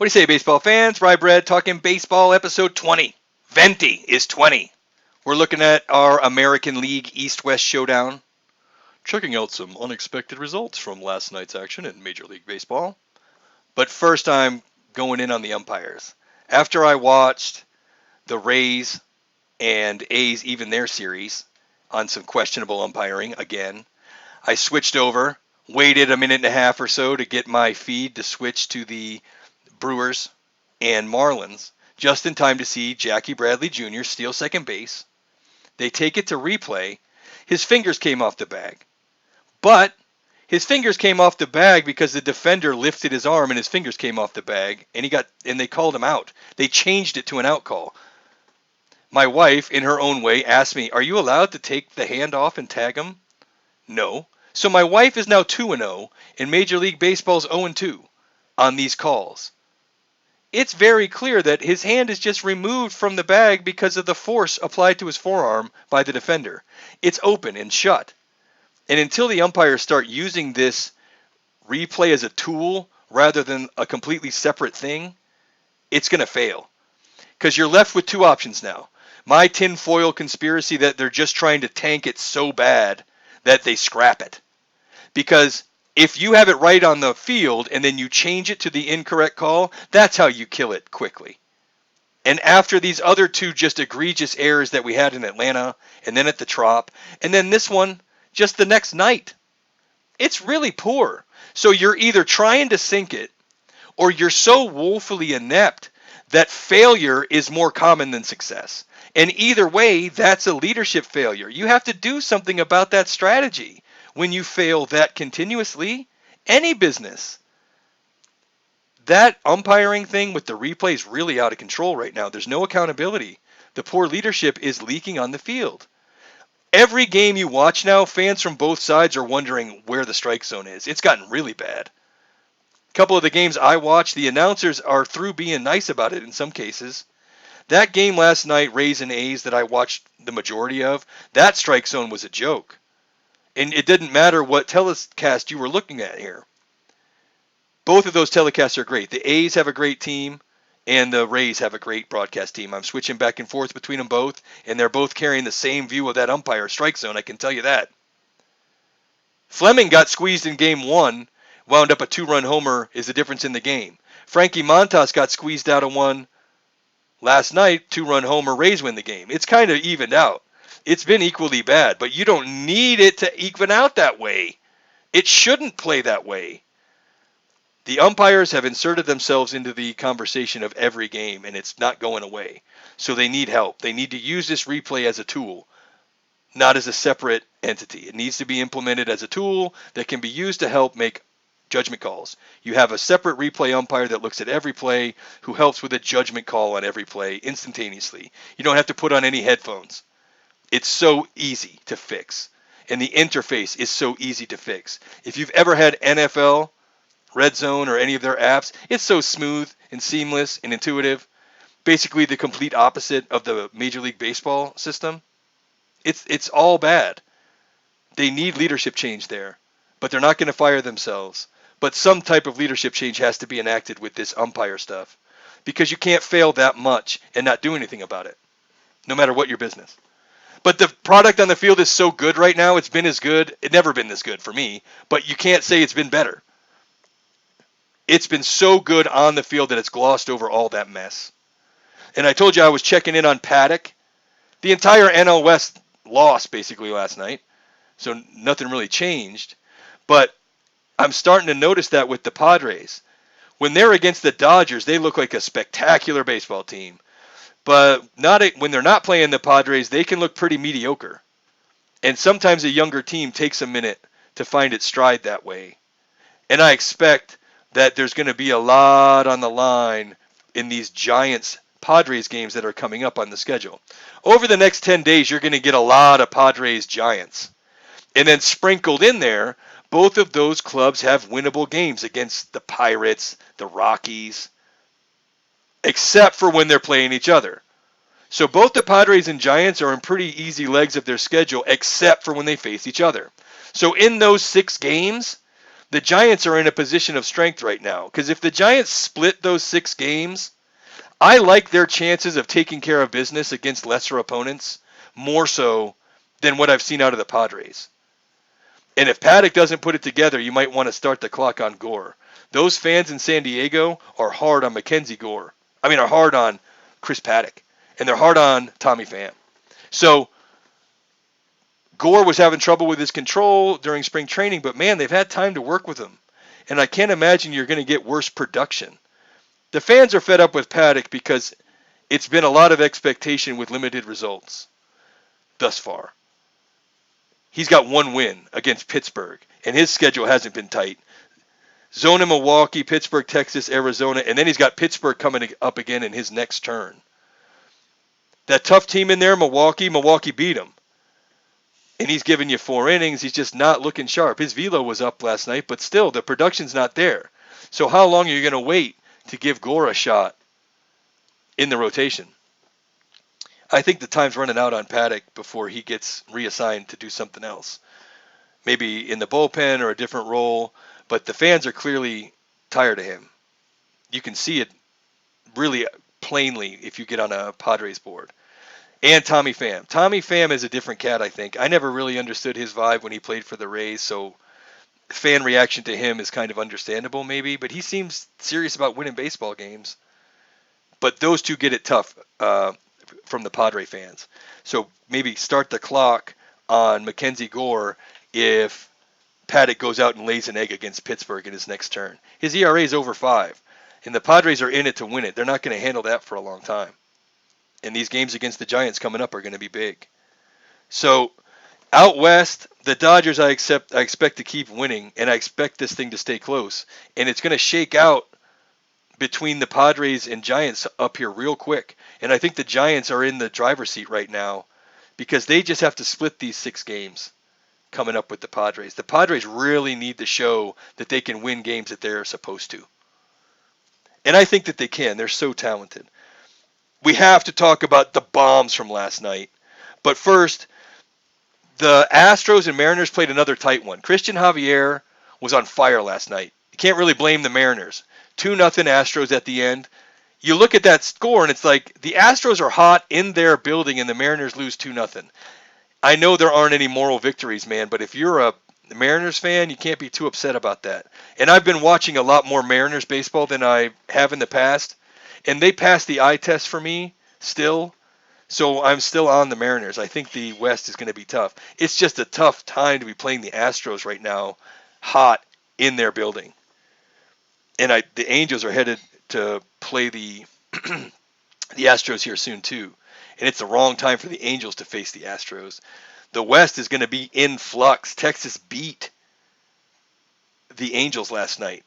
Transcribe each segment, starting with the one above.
What do you say, baseball fans? Rye Bread talking baseball, episode 20. Venti is 20. We're looking at our American League East-West Showdown. Checking out some unexpected results from last night's action in Major League Baseball. But first, I'm going in on the umpires. After I watched the Rays and A's even their series on some questionable umpiring again, I switched over, waited a minute and a half or so to get my feed to switch to the Brewers and Marlins, just in time to see Jackie Bradley Jr. steal second base. They take it to replay. His fingers came off the bag. But his fingers came off the bag because the defender lifted his arm and his fingers came off the bag, and they called him out. They changed it to an out call. My wife, in her own way, asked me, "Are you allowed to take the hand off and tag him?" No. So my wife is now 2-0, and Major League Baseball's 0-2 on these calls. It's very clear that his hand is just removed from the bag because of the force applied to his forearm by the defender. It's open and shut. And until the umpires start using this replay as a tool rather than a completely separate thing, it's going to fail. Because you're left with two options now. My tinfoil conspiracy that they're just trying to tank it so bad that they scrap it. Because if you have it right on the field and then you change it to the incorrect call, that's how you kill it quickly. And after these other two just egregious errors that we had in Atlanta and then at the Trop, and then this one just the next night, it's really poor. So you're either trying to sink it or you're so woefully inept that failure is more common than success. And either way, that's a leadership failure. You have to do something about that strategy. When you fail that continuously, any business. That umpiring thing with the replay is really out of control right now. There's no accountability. The poor leadership is leaking on the field. Every game you watch now, fans from both sides are wondering where the strike zone is. It's gotten really bad. A couple of the games I watched, the announcers are through being nice about it in some cases. That game last night, Rays and A's, that I watched the majority of, that strike zone was a joke. And it didn't matter what telecast you were looking at here. Both of those telecasts are great. The A's have a great team, and the Rays have a great broadcast team. I'm switching back and forth between them both, and they're both carrying the same view of that umpire strike zone, I can tell you that. Fleming got squeezed in game one, wound up a 2-run homer is the difference in the game. Frankie Montas got squeezed out of one last night, 2-run homer, Rays win the game. It's kind of evened out. It's been equally bad, but you don't need it to even out that way. It shouldn't play that way. The umpires have inserted themselves into the conversation of every game, and it's not going away. So they need help. They need to use this replay as a tool, not as a separate entity. It needs to be implemented as a tool that can be used to help make judgment calls. You have a separate replay umpire that looks at every play, who helps with a judgment call on every play instantaneously. You don't have to put on any headphones. It's so easy to fix, and the interface is so easy to fix. If you've ever had NFL, Red Zone, or any of their apps, it's so smooth and seamless and intuitive. Basically the complete opposite of the Major League Baseball system. It's all bad. They need leadership change there, but they're not going to fire themselves. But some type of leadership change has to be enacted with this umpire stuff, because you can't fail that much and not do anything about it, no matter what your business. But the product on the field is so good right now. It's been as good. It's never been this good for me, but you can't say it's been better. It's been so good on the field that it's glossed over all that mess. And I told you I was checking in on Paddock. The entire NL West lost basically last night, so nothing really changed. But I'm starting to notice that with the Padres. When they're against the Dodgers, they look like a spectacular baseball team. But when they're not playing the Padres, they can look pretty mediocre. And sometimes a younger team takes a minute to find its stride that way. And I expect that there's going to be a lot on the line in these Giants-Padres games that are coming up on the schedule. Over the next 10 days, you're going to get a lot of Padres-Giants. And then sprinkled in there, both of those clubs have winnable games against the Pirates, the Rockies, except for when they're playing each other. So both the Padres and Giants are in pretty easy legs of their schedule, except for when they face each other. So in those 6 games, The Giants are in a position of strength right now because if the Giants split those 6 games, I like their chances of taking care of business against lesser opponents more so than what I've seen out of the Padres. And if Paddock doesn't put it together, you might want to start the clock on Gore. Those fans in San Diego are hard on Mackenzie Gore. Are hard on Chris Paddock. And they're hard on Tommy Pham. So Gore was having trouble with his control during spring training, but man, they've had time to work with him. And I can't imagine you're going to get worse production. The fans are fed up with Paddock because it's been a lot of expectation with limited results thus far. He's got 1 win against Pittsburgh, and his schedule hasn't been tight. Zona, Milwaukee, Pittsburgh, Texas, Arizona, and then he's got Pittsburgh coming up again in his next turn. That tough team in there, Milwaukee beat him. And he's giving you 4 innings. He's just not looking sharp. His velo was up last night, but still, the production's not there. So how long are you going to wait to give Gore a shot in the rotation? I think the time's running out on Paddock before he gets reassigned to do something else. Maybe in the bullpen or a different role, but the fans are clearly tired of him. You can see it really plainly if you get on a Padres board. And Tommy Pham. Tommy Pham is a different cat, I think. I never really understood his vibe when he played for the Rays, so fan reaction to him is kind of understandable maybe, but he seems serious about winning baseball games. But those two get it tough from the Padre fans. So maybe start the clock on Mackenzie Gore if Paddock goes out and lays an egg against Pittsburgh in his next turn. His ERA is over 5, and the Padres are in it to win it. They're not going to handle that for a long time. And these games against the Giants coming up are going to be big. So out west, the Dodgers I expect to keep winning, and I expect this thing to stay close. And it's going to shake out between the Padres and Giants up here real quick. And I think the Giants are in the driver's seat right now because they just have to split these 6 games coming up with the Padres. The Padres really need to show that they can win games that they're supposed to. And I think that they can. They're so talented. We have to talk about the bombs from last night. But first, the Astros and Mariners played another tight one. Christian Javier was on fire last night. You can't really blame the Mariners. 2-0 Astros at the end. You look at that score, and it's like the Astros are hot in their building, and the Mariners lose 2-0. I know there aren't any moral victories, man, but if you're a Mariners fan, you can't be too upset about that. And I've been watching a lot more Mariners baseball than I have in the past. And they passed the eye test for me still, so I'm still on the Mariners. I think the West is going to be tough. It's just a tough time to be playing the Astros right now, hot in their building. And the Angels are headed to play the the Astros here soon too. And it's the wrong time for the Angels to face the Astros. The West is going to be in flux. Texas beat the Angels last night.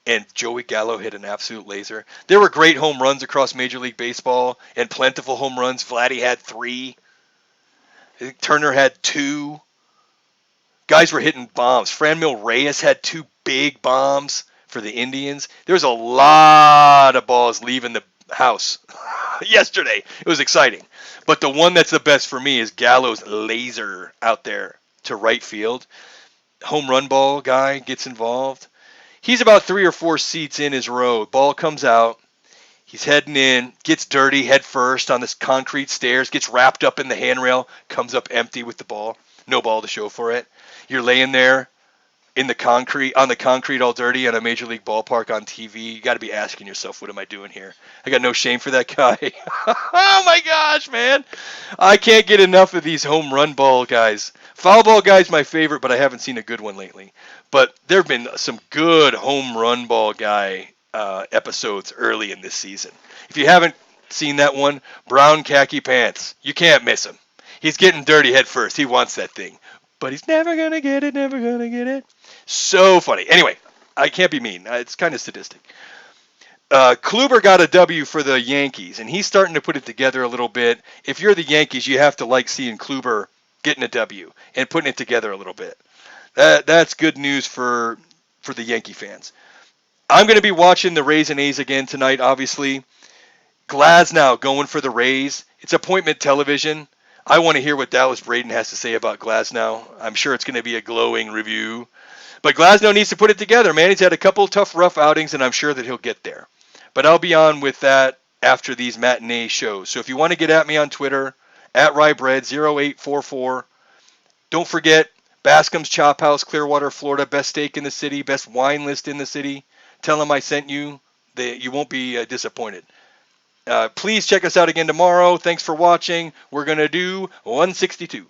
And Joey Gallo hit an absolute laser. There were great home runs across Major League Baseball and plentiful home runs. Vladdy had 3. I think Turner had 2. Guys were hitting bombs. Franmil Reyes had 2 big bombs for the Indians. There was a lot of balls leaving the house yesterday. It was exciting. But the one that's the best for me is Gallo's laser out there to right field. Home run ball guy gets involved. He's about 3 or 4 seats in his row. Ball comes out. He's heading in, gets dirty head first on this concrete stairs, gets wrapped up in the handrail, comes up empty with the ball. No ball to show for it. You're laying there in the concrete, on the concrete all dirty at a Major League ballpark on TV. You got to be asking yourself, what am I doing here? I got no shame for that guy. Oh my gosh, man. I can't get enough of these home run ball guys. Foul ball guy's my favorite, but I haven't seen a good one lately. But there have been some good home run ball guy episodes early in this season. If you haven't seen that one, brown khaki pants, you can't miss him. He's getting dirty head first. He wants that thing. But he's never going to get it, never going to get it. So funny. Anyway, I can't be mean. It's kind of sadistic. Kluber got a W for the Yankees, and he's starting to put it together a little bit. If you're the Yankees, you have to like seeing Kluber getting a W and putting it together a little bit. That's good news for the Yankee fans. I'm going to be watching the Rays and A's again tonight, obviously. Glasnow going for the Rays. It's appointment television. I want to hear what Dallas Braden has to say about Glasnow. I'm sure it's going to be a glowing review. But Glasnow needs to put it together, man. He's had a couple tough, rough outings, and I'm sure that he'll get there. But I'll be on with that after these matinee shows. So if you want to get at me on Twitter, at RyeBread0844. Don't forget, Bascom's Chop House, Clearwater, Florida. Best steak in the city, best wine list in the city. Tell them I sent you. You won't be disappointed. Please check us out again tomorrow. Thanks for watching. We're going to do 162.